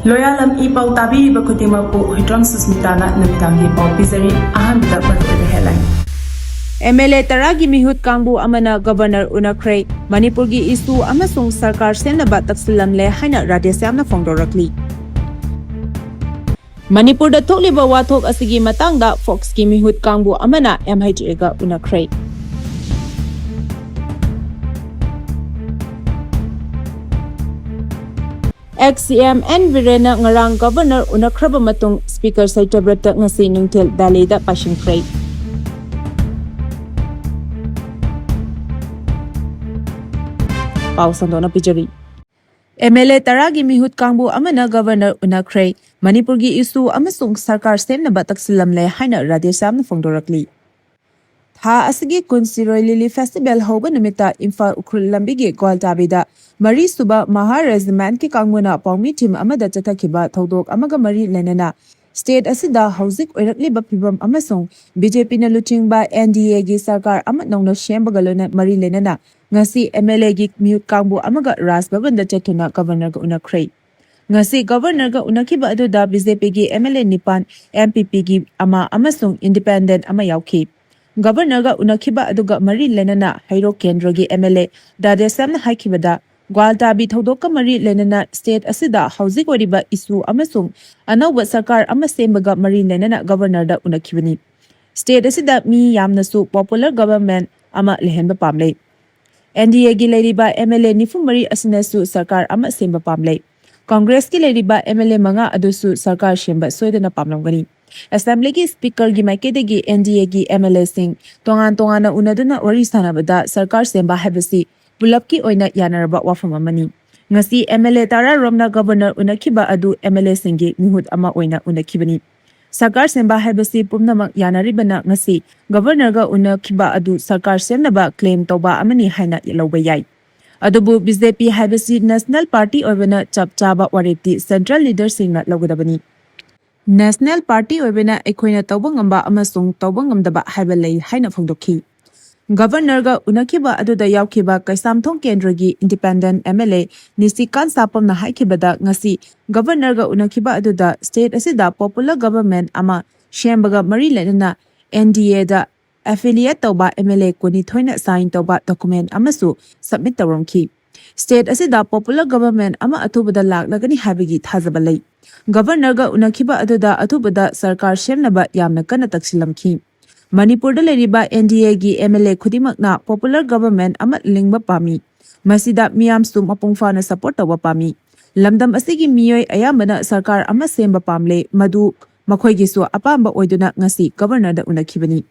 Loyalam E-PAO tabi bakutima po hidrang susmitana namitangi pao pizari ahan da maruoiba headline. MLA taragi mihut kangbu amana Governor Unakhre Manipurgi isu amasung sarkar senaba taksilamle haina radyasyamna fongdorakli. Manipur da thokliba wathok asigi matangda Fox ki mihut kangbu amana MHA ga Unakhre. XCMN Virena ngarang Governor Unakhre matung Speaker Saitabrata ngasi nungtil dalida Khangkhre. Pausandona Pijari. MLA taragi mihut kangbu amana Governor Unakhre Manipurgi isu amasung sarkar semnaba taksilamle haina radyasyamna fongdorakli. Tha asigi Kunsiroi Lily Festival hoba numita Imphal Ukhul Lambigi Gwaltabida Mari Suba Maha Regiment ki kangmuna pawmi team amada chathakiba thodok amaga mari lenana state asida hauzik oirakliba phibam amasung BJP na luchingba NDA gi sarkar amat nongna shembagalona mari lenana ngasi MLA gi mute kangbu amaga ras babanda chatuna Governorga Unakhre ngasi Governorga Unakiba aduda BJP gi MLA nipan MPP gi ama amasung independent ama yauki Governorga Unakiba aduga mari lenana Hairo Kendra gi MLA dadesam haikibada Gwaltabi thodoka mari lenana state asida hauzik oriba isu amasung anawba sarkar amasembaga mari lenana Governorda Unakibani state asida mi yamnasu popular government ama lehenba pamle NDA gi leriba MLA nifumari asinasu sarkar ama semba pamle Congress ki leriba MLA manga adusu sarkar shemba soidana pamlongani Assembly ki speaker gi maikede gi NDA gi MLA sing tongan tongana unaduna wari sanabada sarkar semba habasi Bulapki oina yanaraba wafam amani ngasi MLA tara romna Governor Unakiba adu MLA singi mihut ama oina Unakibani sarkar semba habasi pumnamak yanaribana ngasi Governorga Unakiba adu sarkar semnaba claim toba amani haina yaloba yai adubu BJP habasi National Party oibana chapchaba wareti central leader singna logadabani National Party oibana ekhoina toba ngamba amasung toba ngamdaba haibalei haina phongdokhi Governorga Unakiba aduda yaukiba Kaisamthong Kendragi Independent MLA Nisikan Sapamna haikibada ngasi Governorga Unakiba aduda state asida popular government ama shembaga mari lenana NDA da affiliate toba MLA kuni thoina sign toba document amasu submit tawrongki state asida popular government ama atubada laklagani habigi thazabalai Governorga Unakiba aduda atubada sarkar shemnaba yamna kana taksilamki Manipur da leriba NDA gi MLA khudimakna popular government amat lingba pami masida miyam sum apungfana support tawa pami lamdam asigi miyoi ayambana sarkar ama semba pamle madu makhoi gi su apamba oiduna ngasi governor da Unakibani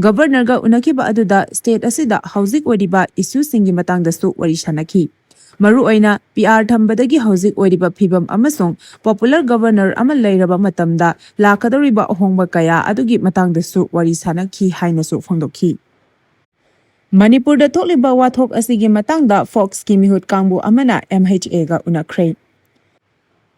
Governor ga Unakiba aduda state asida hauzik odiba issue singi matangda su wari shanaki maru oina PR thambadagi hauzik odiba phibam amasong popular governor ama leiraba matamda lakadoriba ohongba kaya adugi matangda su wari sanaki haina su phongdokhi Manipur da thokliba wathok asigi matangda Fox ki mihut kangbu amana MHA ga Unakhre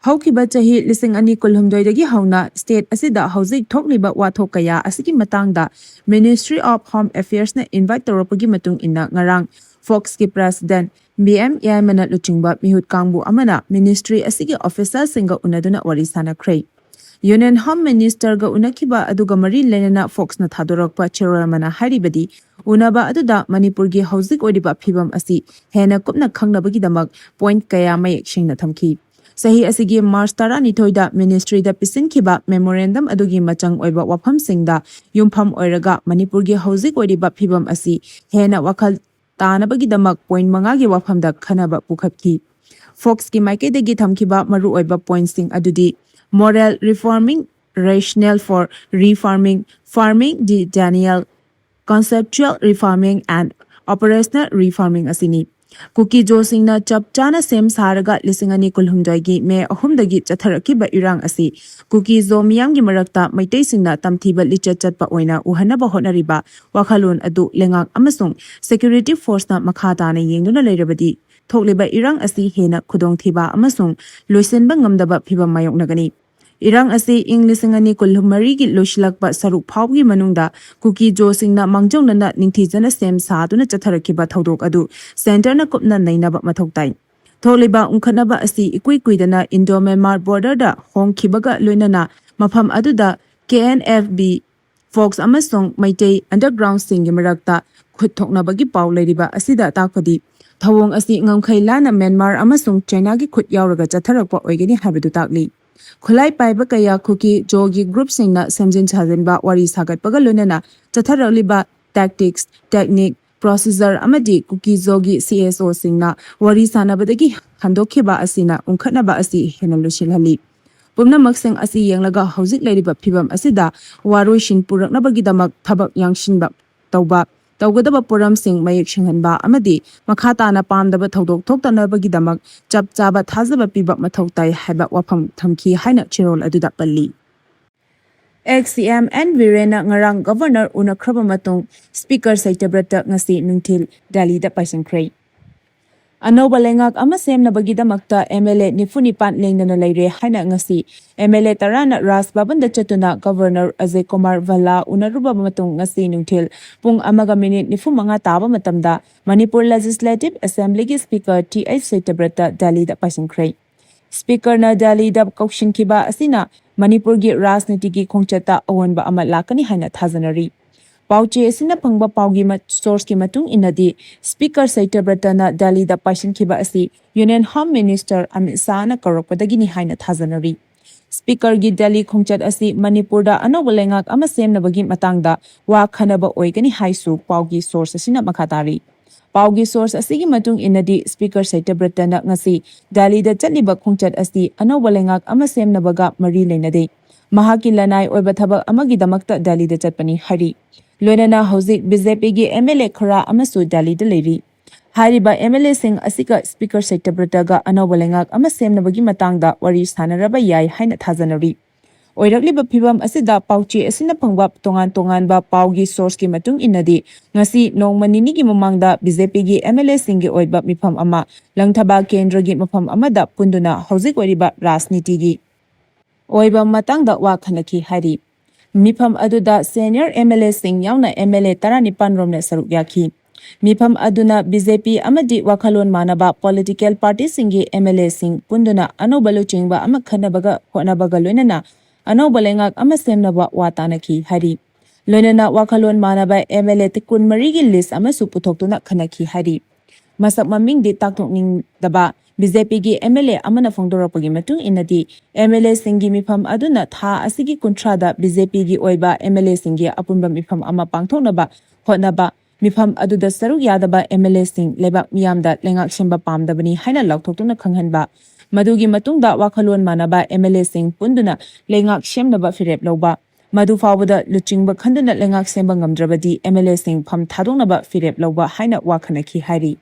Haukiba chahi lising ani kulhumdoi dagi hauna state asida hauzik thokliba wathok kaya asigi matangda Ministry of Home Affairs na invite toropagi matung inna ngarang Fox ki president BMI mana luchingba mihut kangbu amana ministry asigi officer Singga unaduna wari sanakhre Union Home Minister ga Unakiba aduga mari lenana Fox na thadorakpa chairman haribadi unaba aduda Manipur gi hauzik odiba phibam asi hena kupna khangnabagi damak point kaya mayek singna thamki Sahi asigi March tarani thoida ministry da pisinkiba memorandum adugi machang oiba wafam singda yumpham oiraga Manipur gi hauzik odiba phibam asi hena wakhal Tanabagi damak point mangagi wafamda khanaba pukhapki Fox ki maikede thamkiba maru oiba point sing adudi moral reforming rationale for reforming farming de Daniel conceptual reforming and operational reforming asini Kuki Josing na chapchana sem saraga lisingani kulhumdagi me ahumdagi chatharaki ba irang asi Kuki zo miyam gi marakta maitai singna tamthiba lichat pa oina uhanaba honariba wakhalon adu lengak amasung security force na makhata na yengduna leirabadi thokliba irang asi hena khudong thiba amasung loisenba ngamdaba phibam mayok nagani Irang asi Inglisingani kulhumari gi loshilakba saruk phawgi manungda Kuki Josingna mangjongna ningthijana sem sa duna chatharakiba thodok adu center na kupna nainaba mathoktai Tholiba unkhanaba asi ikui kuidana Indo-Myanmar border da hongkhibaga loinana mafam aduda KNFB Fox amasong Maitei underground singi marakta khut thoknabagi paw leiriba asida takpadi thawong asi ngamkhai lana Myanmar amasong China gi khut yauraga chatharakpa oigeni habadu takli khulai paiba kaya khuki jogi group singna semjin chajenba wari sagatpaga loinana chatharaliba tactics technique processor amadi kuki zogi CSO singna wari sanabadagi handokhiba asina unkhatnaba asi henalushilhali pumnamak sing asi yenglaga hauzik leiriba phibam asida waroshin puraknabagi damak thabak yangshinba tawgadaba puram sing mayek shinghanba amadi makhatana pamdaba thodok thoktanabagi damak chap chaba thazaba piba mathautai haiba wafam thamki haina chirol aduda palli XCM and Virena ngarang Governor Unakhre matung Speaker Saitabrata ngasi nungthil Delhi da Khangkhre Anoba lengak ama semnabagidamakta MLA nifunipan lengdana leire haina ngasi MLA tarana Ras babanda chatuna Governor Ajay Kumar Vala unaruba matung ngasi nungthil pung amaga minute nifumanga taba matamda Manipur Legislative Assembly gi Speaker TH Saitabrata Delhi da Khangkhre Speaker na Delhi da kaukshin kiba asina Manipur gi Rajniti gi khongchata awanba ama lakani haina thajanari Pauche asina phangba paugi source ki matung inadi Speaker Saitabrata na Delhi da passion kiba asi Union Home Minister Amit Shah na karoppadagi ni haina thajanari Speaker gi Delhi khongchat asi Manipur da anoba lengak ama semnabagi matangda wa khanaba oigani haisu paugi source asina makhatari Paugi source asigi matung inadi Speaker Saitabrata na ngasi Delhi da chatliba khongchat asi anoba lengak ama semnabaga mari leinade mahaki lanai oiba thabak amagi damakta Delhi da chatpani hari loinana hauzik BJP gi MLA khara amasu Delhi da leiri hariba MLA sing asika Speaker Saitabrata ga anoba lengak ama semnabagi matangda wari sanaraba yai haina thajanari oirakliba phibam asida pauchi asina phangba tongan ba paugi source ki matung inadi ngasi nongmanini gi mamangda BJP gi MLA singi oiba mifam ama langthaba kendra gi mafam amada punduna hauzik wariba rajniti gi oiba matangda wa khanaki hari mifam aduda senior MLA sing yauna MLA tarani panromne saruk yakhi mifam aduna BJP amadi wakhalon manaba political party singi MLA sing punduna anobalu chingba ama khanabaga honabaga loinana anoba lengak ama semnaba watanaki hari loinana wakhalon manaba MLA tikun marigi list ama su puthoktuna khanaki hari masak maming di takthokning daba BJP gi MLA amana phongdoropagi matung inadi MLA singi mifam aduna tha asigi kuntrada BJP gi oiba MLA singi apunba mifam ama pangthoknaba hotnaba mifam aduda saruk yadaba MLA sing lebak miyamda lengak semba pamdabani haina laukthokna khanghanba madugi matungda wakhalon manaba MLA sing punduna lengak semnaba firep loba madu fawbada luchingba khanduna lengak semba ngamdrabadi MLA sing pham thadongnaba firep loba haina wakhanaki hari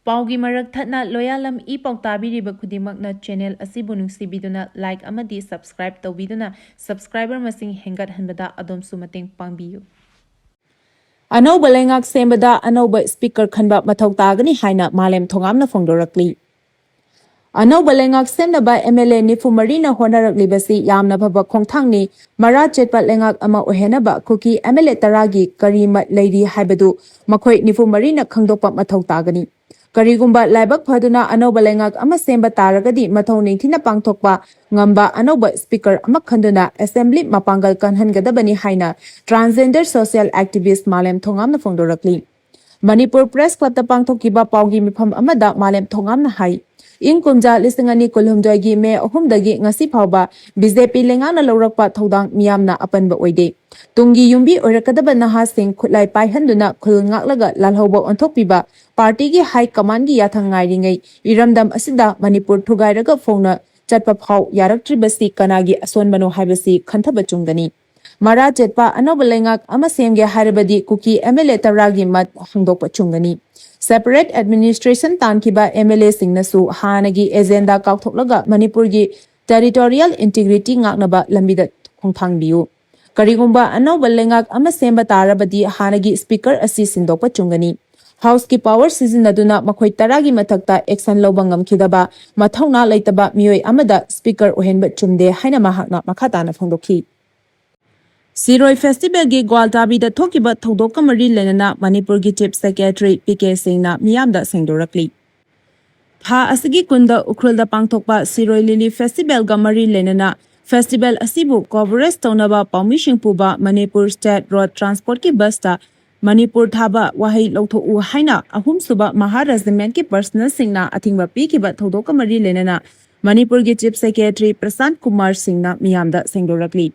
Paugi marak thatna Loyalam E-PAO tabiriba khudimakna channel asibu nungsibiduna like amadi subscribe tawbiduna subscriber masing hengat hanbada adomsu mateng pangbiyu Anoba lengak sembada anoba speaker khanba mathau tagani haina malem thongamna phongdorakli Anoba lengak semnaba MLA nifumarina honaraklibasi yamna phaba khongthangni mara chetpa lengak ama ohenaba kuki MLA taragi karimat leiri haibadu makhoi nifumarina khangdokpa mathau tagani Karigumba laibak phaduna anoba lengak ama semba taragadi mathau ningthina pangthokpa ngamba anoba speaker ama khanduna assembly mapangal kanhangadabani haina transgender social activist malem thongamna phongdorakli Manipur Press Club ta pangthokiba paugi mifam amada malem thongamna hai Inkumja lisingani kulhumjoigi me ahumdagi ngasi phawba BJP lengana lawrakpa thodang miyamna apanba oide tungi yumbi oirakadaba naha sing khutlai paihanduna khul ngaklaga lalhoba onthokpiba party gi high command gi yathang ngairingai iramdam asida Manipur thugairaga phongna chatpa phaw yaraktribasi kanagi asonbano haibasi khanthaba chungdani mara chetpa anoba lengak ama semge haribadi kuki MLA taragi mat hangdokpa chungani Separate administration tankiba MLA singnasu hanagi agenda kauthoklaga Manipur gi territorial integrity ngaknaba lambida khongthangbiu karigumba anoba lengak ama semba tarabadi hanagi speaker asi sindokpa chungani House ki power sizinaduna makhoi taragi mathakta action loba ngamkhidaba mathawna leitaba mioi amada speaker ohenba chumde haina mahakna makhatana phongdokhi Siroi Festival gi Gwaldabi da thokiba thodokka mari lenana Manipur gi Chief Secretary PK Singh na miyamda sengdorakli Tha asigi kunda ukrulda pangthokpa Siroi Lily Festival ga mari lenana Festival asibu coverage taunaba permission puba Manipur State Road Transport ki bus ta Manipur thaba wahai lawthoku haina ahum suba Maharajment ki personal singna athingba pi ki ba thodoka mari lenana Manipur ki Chief Secretary Prasant Kumar Singna miyamda sengdorakli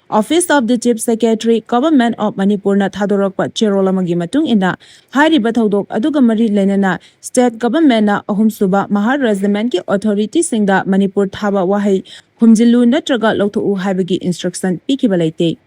Office of the Chief Secretary, Government of Manipur na thadorokpa Cherolamagi matung ina hairiba thodok aduga mari lenana State Government na ahumsuba Maharajment ki authority singda Manipur thaba wahai humjilu natraga lawthoku haibagi instruction pikiba leite.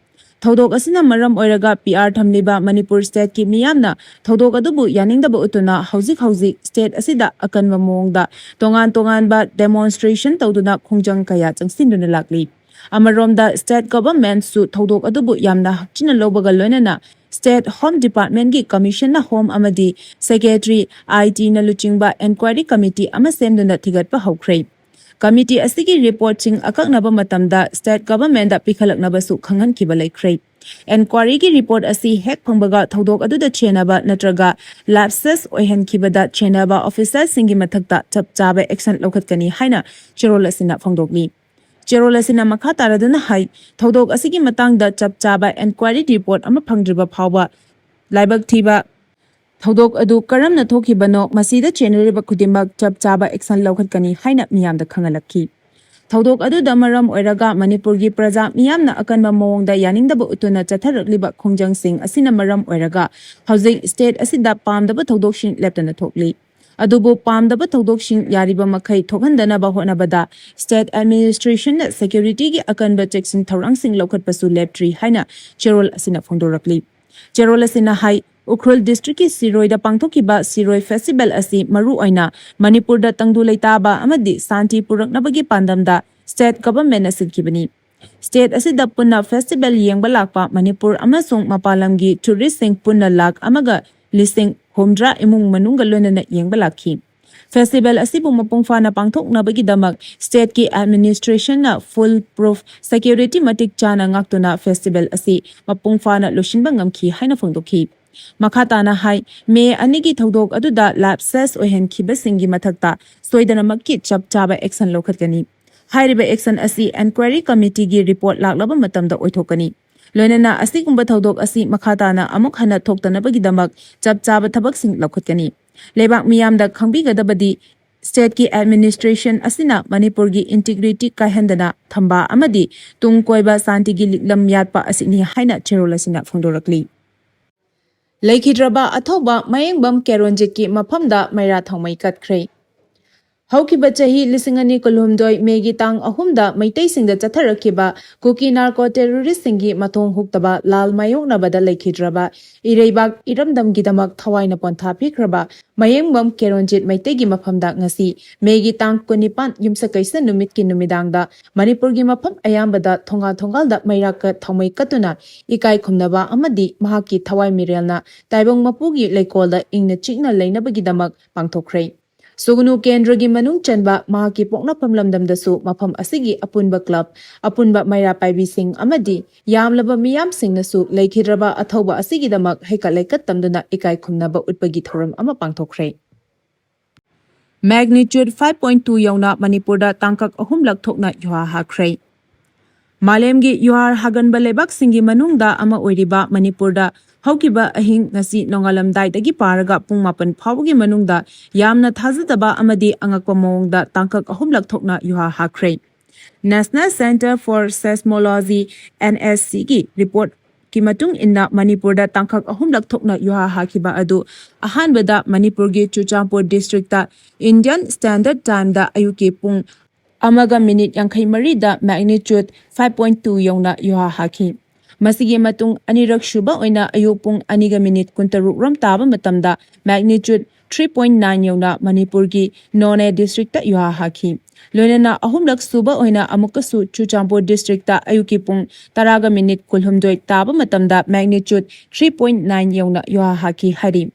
Thodok asina maram oiraga PR thamliba Manipur State ki miyamna thodok adubu yaningdaba utuna hauzik state asida akanwa mongda tongan ba demonstration tawduna khongjang kaya changsinduna lakli. Amaromda State Government su thodok adubu yamna china lobaga loinana State Home Department ki Commission na Home amadi Secretary IT na luchingba Enquiry Committee ama semduna thigatpa hawkhre. Committee asigi reporting akaknaba matamda State Government da pikhalaknaba su khangan kiba laikhre. Enquiry ki report asi hek phangbaga thodok aduda chenaba natraga lapses oihan kibada chenaba officers singi mathakta chapchaba action lokhatkani haina cherolasina phangdokni. Cherolasina makha taraduna hai thodok asigi matangda chapchaba enquiry report ama phangdriba phawba laibak thiba thodok adu karamna thokibano masida cheneriba khudimak chapchaba action lokhatkani haina miyamda khangalakhi thodok adu damaram oiraga Manipur gi praja miyamna akanba mawongda yaningdaba utuna chatharakliba khongjang sing asina maram oiraga housing state asida pamdaba thodok shin leptana thokli adubu pamdaba thodok shin yariba makhai thokhandana ba honabada state administration na security gi akanba checksin thorang sing lokhatpasu leptri haina cherol asina phongdorakli cherol asina hai Ukhrul district ki Siroi da pangthokiba Siroi festival asi maru oina Manipur da tangdu leitaba amadi santi puraknabagi pandamda state government asidkibani state asida punna festival yengba lakpa Manipur amasung mapalamgi tourist sing punna lak amaga listing homdra imung manungga loinana yengba lakhi Festival asibu mapungfana pangthoknabagi damak state ki administration na full proof security matik chana ngaktuna festival asi mapungfana loshinba ngamkhi haina phongdokhi Makhatana hai me anigi thodok aduda lapses ohen khibasingi mathakta soidana makki chapchaba action lokhatkani hairiba action asi enquiry committee gi report laklaba matamda oithokani loinana asigumba thodok asi makhatana amuk hana thoktanabagi damak chapchaba thabak sing lokhatkani lebak miyamda khangbigadabadi state ki administration asina Manipur gi integrity kaihandana thamba amadi tungkoiba santi gi liklam yatpa asini haina cherolasina phongdorakli Laikhidraba athoba mayengbam keronjit ki maphamda maira thongmai katkhre Haukiba chahi lisingani kulhumdoi megi tang ahumda maitai singda chatharakiba kuki narco terrorist singi mathong huktaba lal mayokna bada laikhidraba ireibak iramdam gidamak thawaina pontha phikraba mayengbam keronjit maitai gi maphamda ngasi megi tang kunipan yumsa kaisa numit ki numidangda Manipur gi mapham ayambada thongalda mairaka thongmai katuna ikai khumnaba amadi mahaki thawai mirelna taibong mapugi leikolda ingna chikna leinabagi damak pangthokre Sugunu Kendra gi manung chanba mahaki pokna pamlamdamdasu mafam asigi apunba club apunba maira paibi sing amadi yamlaba miyam sing nasu laikhidraba athoba asigi damak heka laikat tamduna ikai khumnaba utpagi thoram ama pangthokre Magnitude 5.2 yauna Manipurda tangkak ahumlak thokna yuha hakhre Malemgi yuhar haganba lebak singi manungda ama oiriba Manipurda Haukiba ahing ngasi nongalamdai dagi paraga pung mapan phawgi manungda yamna thazadaba amadi angakpa mawongda tangkak ahumlak thokna yuha hakhre National Center for Seismology NSC gi report ki matung inna Manipurda tangkak ahumlak thokna yuha hakiba adu ahanbada Manipur gi Chuchampur district ta Indian Standard Time da ayuki pung amaga minute yankhai marida magnitude 5.2 yongna yuha haki Masigi matung anirak shuba oina ayupung aniga minute kuntaruk ram taba matamda magnitude 3.9 yona Manipur gi None district ta yuha haki. Loinana ahumlak suba oina amukasu Chuchampur district ta ayukipung taraga minute kulhumdoi taba matamda magnitude 3.9 yona yuha haki hari.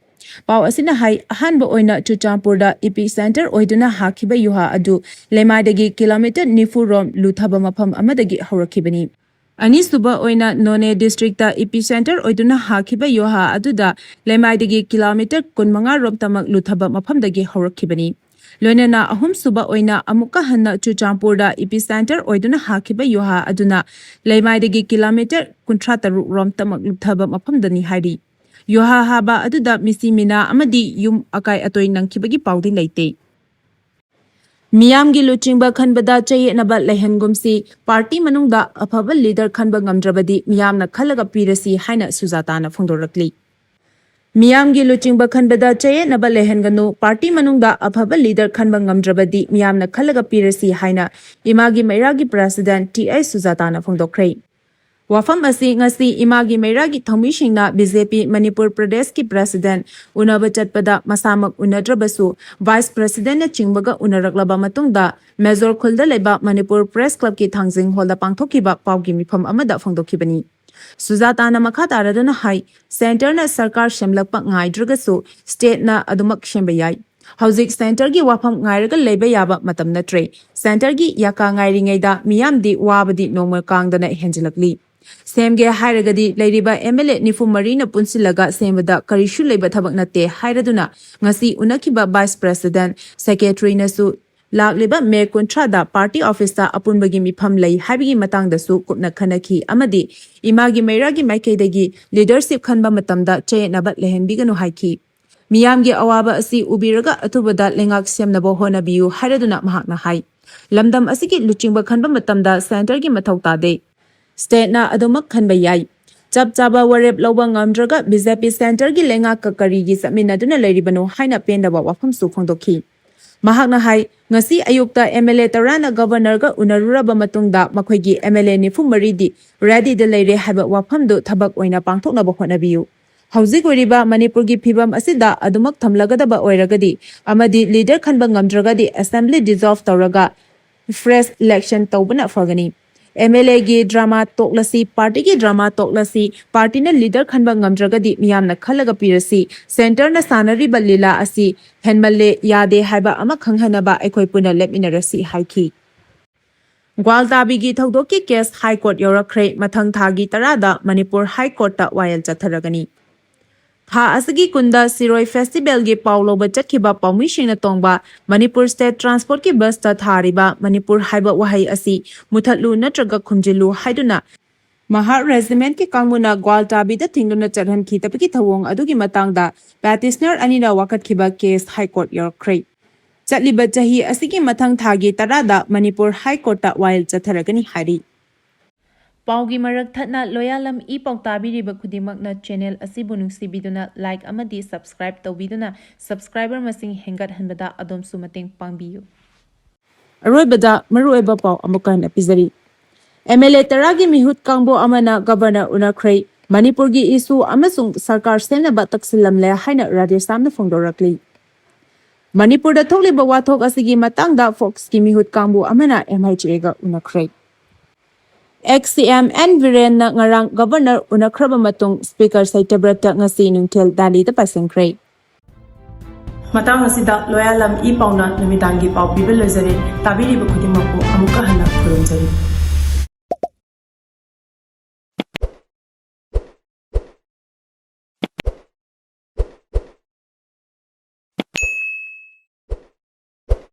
Pau asina hai ahanba oina Chuchampur da epicenter oiduna hakiba yuha adu lemaidagi kilometer nifurom luthaba mafam amadagi haurakibani. Ani suba oina None district ta epicenter oiduna hakiba yoha aduda lemaidagi kilometer kunmanga rom tamak luthaba mafamdagi haurakibani Loinana ahum suba oina amuka hanna Chuchampurda epicenter oiduna hakiba yoha aduna leimaidagi kilometer 36 rom tamak lupthaba mafamdani hairi. Yoha haba aduda misimina amadi yum akai atoi nangkibagi paudi leite. Miyamgi luchingba khanbada chayetnaba leihangumsi party manungda afaba leader khanba ngamdrabadi miyamna khalaga pirasi haina Sujatana phongdorakli. Miyamgi luchingba khanbada chayetnaba leihanganu party manungda afaba leader khanba ngamdrabadi miyamna khalaga pirasi haina imagi mairagi president T.I. Sujatana phongdokre. Wafam asi ngasi imagi mairagi thongmisingna BJP Manipur Pradesh ki president unaba chatpada masamak unadrabasu vice president na chingbaga unaraklaba matungda major khulda leba Manipur Press Club ki thangjing holda pangthokiba pawgi mifam amada phongdokhibani. Sujatana makha taraduna hai center na sarkar shemlakpa ngaidragasu state na adumak shembayai. Hauzik center gi wafam ngairaga leba yaba matam natre center gi yaka ngairingaida miyamdi wabadi nongma kangdana henjilakli. Semge hairagadi leiriba MLA nifu marina punsilaga semada karishu leiba thabak nate hairaduna ngasi unakiba vice president secretary nasu lagliba mayor kontrada party office ta apunbagi mifam lei habigi matangda su kupna khanaki amadi imagi mairagi maikaidagi leadership khanba matamda chayetnaba lehenbiganu haiki. Miyamgi awaba asi ubiraga atubada lengak semnabo honabiyu hairaduna mahakna hai. Lamdam asiki luchingba khanba matamda center gi mathau tade. State na adumak khanba yai. Chap chaba warep lawba ngamdraga BJP center gi lenga kakari gi saminaduna leiribanu haina pendaba wafam su phongdokhi. Mahakna hai ngasi ayukta MLA tarana Governorga unaruraba matungda makhoigi MLA nifu maridi ready de leire haiba wafam du thabak oina pangthoknaba honabiyu. Hauzik oiriba Manipur gi phibam asida adumak thamlagadaba oiragadi amadi leader khanba ngamdragadi assembly dissolve tawraga fresh election tawbana forgani. MLA gi drama toklasi party gi drama toklasi party na leader khanba ngamdragadi miyamna khalaga pirasi center na sanari balila asi henmalle yade haiba ama khanghanaba aikoi puna lepminarasi haiki. Gwaltabi gi thogdoki case high court yorakhre mathang thagi tarada Manipur high court ta wayal chatharagani. Tha asagi kunda Siroi festival gi paulo ba chatkiba pawmishina tongba Manipur state transport ki bus ta thariba Manipur haiba wahai asi muthatlu natraga khumjilu haiduna Mahar regiment ki kangmuna Gwaltabi da thingduna charhan ki tapiki thawong adugi matangda petitioner anina wakat khiba case high court yorakhre. Chatliba chahi asigi mathang thagi tarada Manipur high court ta wayal chatharagani hari. Paugi marak thatna Loyalam E-PAO tabiriba khudimakna channel asibu nungsibiduna like amadi subscribe tawbiduna subscriber masing hengat hanbada adomsu mateng pangbiyu. Aroibada marueba pau amukan epizari. MLA taragi mihut kangbo amana Governor Unakhre Manipur gi issue amasung sarkar senaba taksilam le haina radesam na phongdorakli. Manipur da thokliba wathok asigi matangda Fox ki mihut kangbo amana MHA ga Unakhre. XCM and Viren na ngarang Governor Unakhre matung Speaker Saitabrata ngasi nungthel dali da pasangkre. Matang asida Loyalam E-PAO na namitangi pau bibel lezari tabiri ba khudimako amuka hana khurumjari.